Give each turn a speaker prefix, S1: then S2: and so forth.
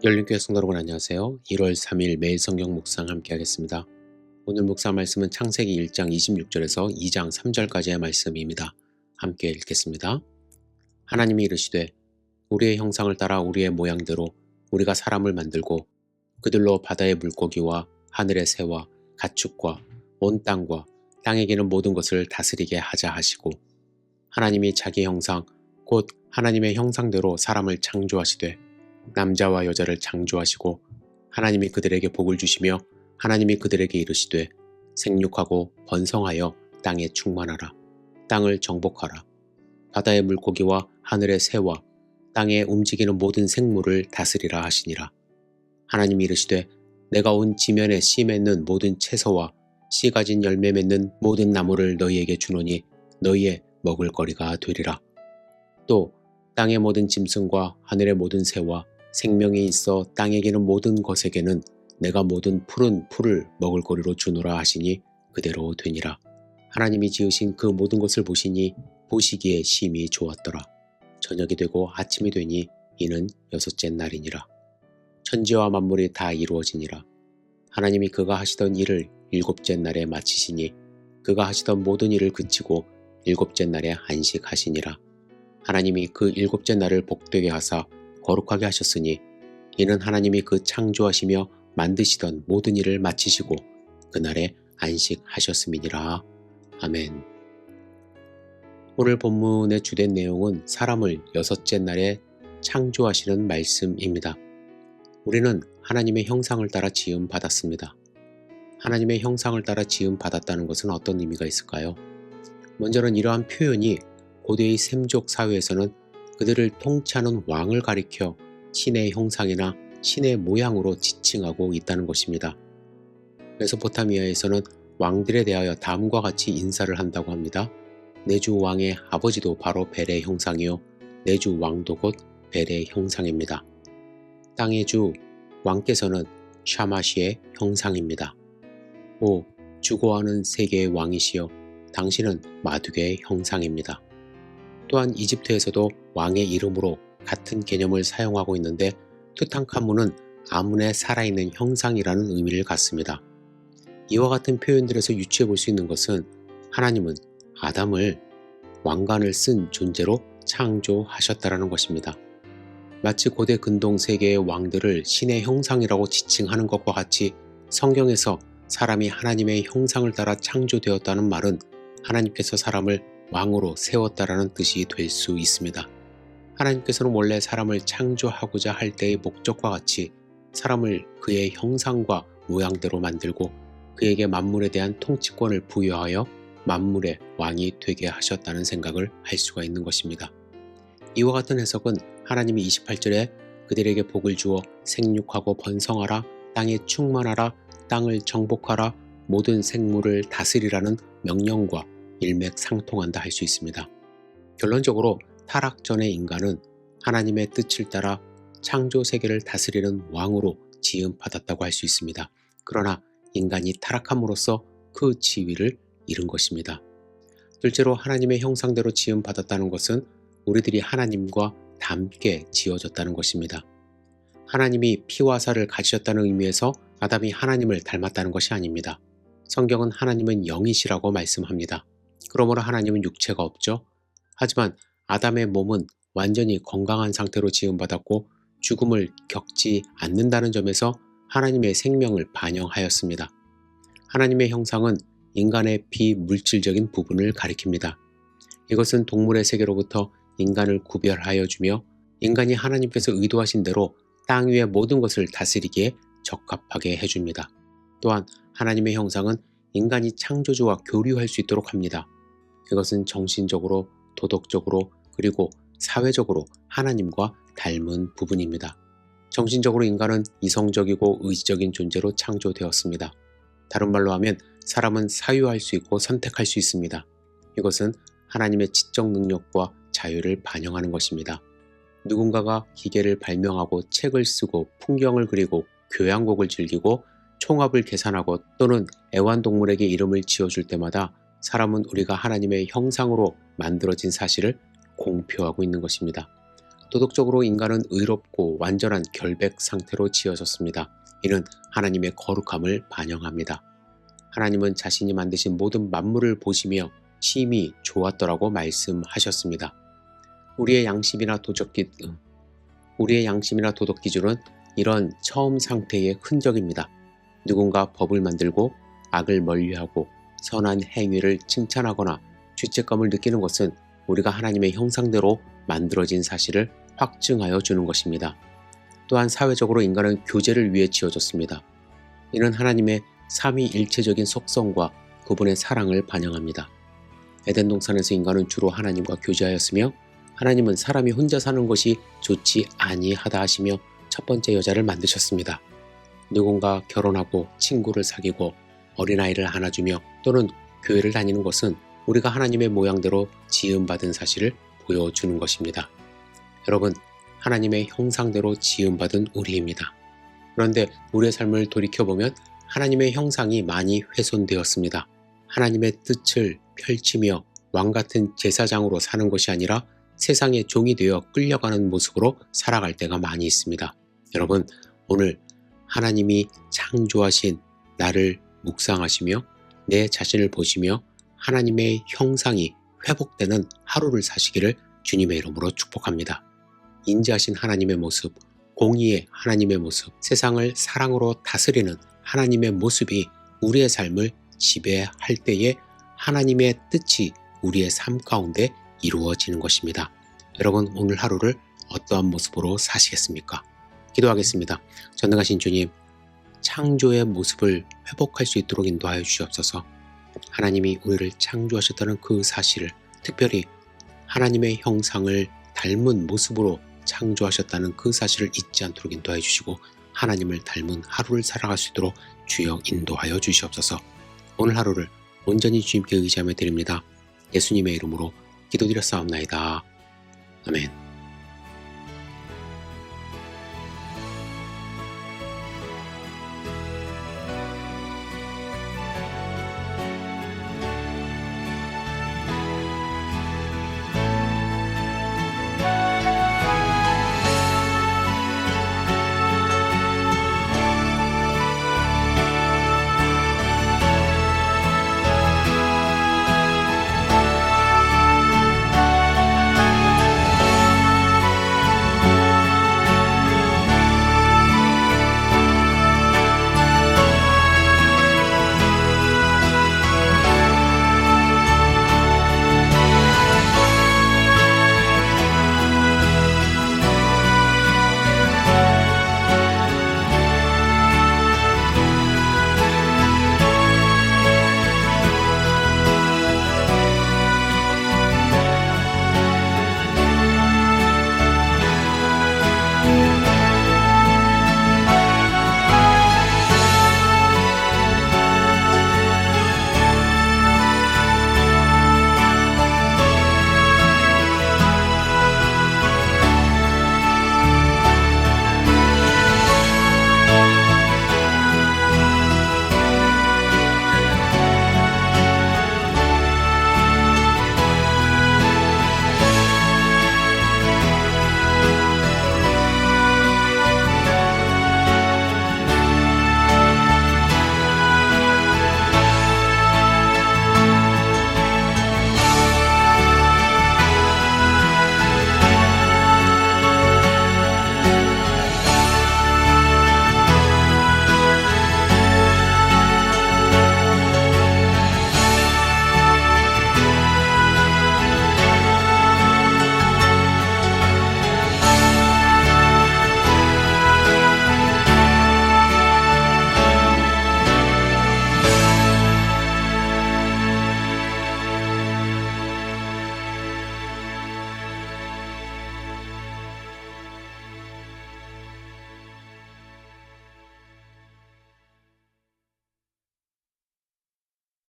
S1: 열린교회 성도 여러분 안녕하세요. 1월 3일 매일 성경 묵상 함께 하겠습니다. 오늘 묵상 말씀은 창세기 1장 26절에서 2장 3절까지의 말씀입니다. 함께 읽겠습니다. 하나님이 이르시되 우리의 형상을 따라 우리의 모양대로 우리가 사람을 만들고 그들로 바다의 물고기와 하늘의 새와 가축과 온 땅과 땅에 기는 모든 것을 다스리게 하자 하시고, 하나님이 자기 형상 곧 하나님의 형상대로 사람을 창조하시되 남자와 여자를 창조하시고, 하나님이 그들에게 복을 주시며 하나님이 그들에게 이르시되 생육하고 번성하여 땅에 충만하라. 땅을 정복하라. 바다의 물고기와 하늘의 새와 땅에 움직이는 모든 생물을 다스리라 하시니라. 하나님이 이르시되 내가 온 지면에 씨 맺는 모든 채소와 씨 가진 열매 맺는 모든 나무를 너희에게 주노니 너희의 먹을 거리가 되리라. 또 땅의 모든 짐승과 하늘의 모든 새와 생명이 있어 땅에 기는 모든 것에게는 내가 모든 푸른 풀을 먹을 거리로 주노라 하시니 그대로 되니라. 하나님이 지으신 그 모든 것을 보시니 보시기에 심히 좋았더라. 저녁이 되고 아침이 되니 이는 여섯째 날이니라. 천지와 만물이 다 이루어지니라. 하나님이 그가 하시던 일을 일곱째 날에 마치시니 그가 하시던 모든 일을 그치고 일곱째 날에 안식하시니라. 하나님이 그 일곱째 날을 복되게 하사 거룩하게 하셨으니 이는 하나님이 그 창조하시며 만드시던 모든 일을 마치시고 그날에 안식하셨음이니라. 아멘. 오늘 본문의 주된 내용은 사람을 여섯째 날에 창조하시는 말씀입니다. 우리는 하나님의 형상을 따라 지음 받았습니다. 하나님의 형상을 따라 지음 받았다는 것은 어떤 의미가 있을까요? 먼저는 이러한 표현이 고대의 셈족 사회에서는 그들을 통치하는 왕을 가리켜 신의 형상이나 신의 모양으로 지칭하고 있다는 것입니다. 메소포타미아에서는 왕들에 대하여 다음과 같이 인사를 한다고 합니다. 내주 왕의 아버지도 바로 벨의 형상이요 내주 왕도 곧 벨의 형상입니다. 땅의 주 왕께서는 샤마시의 형상입니다. 오 주고하는 세계의 왕이시여 당신은 마두개의 형상입니다. 또한 이집트에서도 왕의 이름으로 같은 개념을 사용하고 있는데 투탕카문은 아문의 살아있는 형상이라는 의미를 갖습니다. 이와 같은 표현들에서 유추해 볼 수 있는 것은 하나님은 아담을 왕관을 쓴 존재로 창조하셨다라는 것입니다. 마치 고대 근동 세계의 왕들을 신의 형상이라고 지칭하는 것과 같이 성경에서 사람이 하나님의 형상을 따라 창조되었다는 말은 하나님께서 사람을 왕으로 세웠다라는 뜻이 될 수 있습니다. 하나님께서는 원래 사람을 창조하고자 할 때의 목적과 같이 사람을 그의 형상과 모양대로 만들고 그에게 만물에 대한 통치권을 부여하여 만물의 왕이 되게 하셨다는 생각을 할 수가 있는 것입니다. 이와 같은 해석은 하나님이 28절에 그들에게 복을 주어 생육하고 번성하라, 땅에 충만하라, 땅을 정복하라, 모든 생물을 다스리라는 명령과 일맥상통한다 할 수 있습니다. 결론적으로 타락 전의 인간은 하나님의 뜻을 따라 창조 세계를 다스리는 왕으로 지음받았다고 할 수 있습니다. 그러나 인간이 타락함으로써 그 지위를 잃은 것입니다. 둘째로 하나님의 형상대로 지음받았다는 것은 우리들이 하나님과 닮게 지어졌다는 것입니다. 하나님이 피와 살을 가지셨다는 의미에서 아담이 하나님을 닮았다는 것이 아닙니다. 성경은 하나님은 영이시라고 말씀합니다. 그러므로 하나님은 육체가 없죠. 하지만 아담의 몸은 완전히 건강한 상태로 지음받았고 죽음을 겪지 않는다는 점에서 하나님의 생명을 반영하였습니다. 하나님의 형상은 인간의 비물질적인 부분을 가리킵니다. 이것은 동물의 세계로부터 인간을 구별하여 주며 인간이 하나님께서 의도하신 대로 땅 위의 모든 것을 다스리기에 적합하게 해줍니다. 또한 하나님의 형상은 인간이 창조주와 교류할 수 있도록 합니다. 이것은 정신적으로, 도덕적으로, 그리고 사회적으로 하나님과 닮은 부분입니다. 정신적으로 인간은 이성적이고 의지적인 존재로 창조되었습니다. 다른 말로 하면 사람은 사유할 수 있고 선택할 수 있습니다. 이것은 하나님의 지적 능력과 자유를 반영하는 것입니다. 누군가가 기계를 발명하고 책을 쓰고 풍경을 그리고 교향곡을 즐기고 총합을 계산하고 또는 애완동물에게 이름을 지어줄 때마다 사람은 우리가 하나님의 형상으로 만들어진 사실을 공표하고 있는 것입니다. 도덕적으로 인간은 의롭고 완전한 결백 상태로 지어졌습니다. 이는 하나님의 거룩함을 반영합니다. 하나님은 자신이 만드신 모든 만물을 보시며 심히 좋았더라고 말씀하셨습니다. 우리의 양심이나 도덕 기준은 이런 처음 상태의 흔적입니다. 누군가 법을 만들고 악을 멀리하고 선한 행위를 칭찬하거나 죄책감을 느끼는 것은 우리가 하나님의 형상대로 만들어진 사실을 확증하여 주는 것입니다. 또한 사회적으로 인간은 교제를 위해 지어졌습니다. 이는 하나님의 삼위일체적인 속성과 그분의 사랑을 반영합니다. 에덴 동산에서 인간은 주로 하나님과 교제하였으며 하나님은 사람이 혼자 사는 것이 좋지 아니하다 하시며 첫 번째 여자를 만드셨습니다. 누군가 결혼하고 친구를 사귀고 어린아이를 안아주며 또는 교회를 다니는 것은 우리가 하나님의 모양대로 지음받은 사실을 보여주는 것입니다. 여러분, 하나님의 형상대로 지음받은 우리입니다. 그런데 우리의 삶을 돌이켜보면 하나님의 형상이 많이 훼손되었습니다. 하나님의 뜻을 펼치며 왕같은 제사장으로 사는 것이 아니라 세상의 종이 되어 끌려가는 모습으로 살아갈 때가 많이 있습니다. 여러분, 오늘 하나님이 창조하신 나를 묵상하시며 내 자신을 보시며 하나님의 형상이 회복되는 하루를 사시기를 주님의 이름으로 축복합니다. 인자하신 하나님의 모습, 공의의 하나님의 모습, 세상을 사랑으로 다스리는 하나님의 모습이 우리의 삶을 지배할 때에 하나님의 뜻이 우리의 삶 가운데 이루어지는 것입니다. 여러분, 오늘 하루를 어떠한 모습으로 사시겠습니까? 기도하겠습니다. 전능하신 주님, 창조의 모습을 회복할 수 있도록 인도하여 주시옵소서. 하나님이 우리를 창조하셨다는 그 사실을, 특별히 하나님의 형상을 닮은 모습으로 창조하셨다는 그 사실을 잊지 않도록 인도하여 주시고 하나님을 닮은 하루를 살아갈 수 있도록 주여 인도하여 주시옵소서. 오늘 하루를 온전히 주님께 의지하며 드립니다. 예수님의 이름으로 기도드렸사옵나이다. 아멘.